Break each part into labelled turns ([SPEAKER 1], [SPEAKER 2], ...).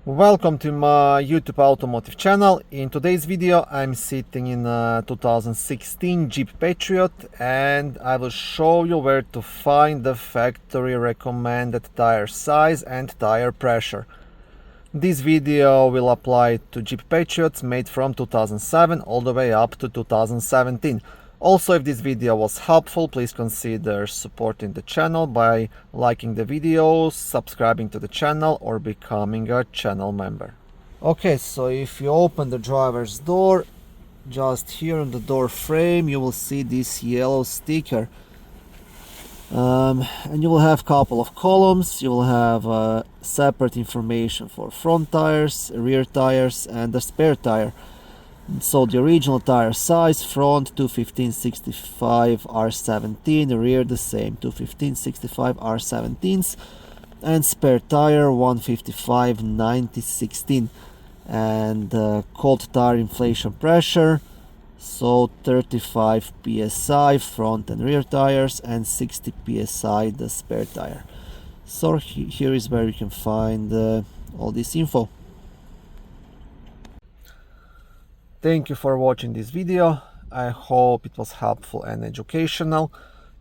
[SPEAKER 1] Welcome to my YouTube automotive channel. In today's video I'm sitting in a 2016 Jeep Patriot and I will show you where to find the factory recommended tire size and tire pressure. This video will apply to Jeep Patriots made from 2007 all the way up to 2017. Also, if this video was helpful, please consider supporting the channel by liking the videos, subscribing to the channel, or becoming a channel member. Okay, so if you open the driver's door, just here on the door frame you will see this yellow sticker. And you will have a couple of columns. You will have separate information for front tires, rear tires, and the spare tire. So the original tire size, front 215/65 R17, rear the same 215/65 R17s, and spare tire 155/90/16, and cold tire inflation pressure, so 35 psi front and rear tires and 60 psi the spare tire. So here is where you can find all this info. Thank you for watching this video. I hope it was helpful and educational.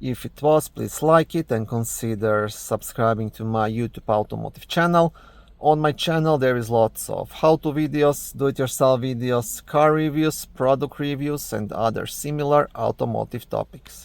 [SPEAKER 1] If it was, please like it and consider subscribing to my YouTube automotive channel. On my channel there is lots of how-to videos, do-it-yourself videos, car reviews, product reviews and other similar automotive topics.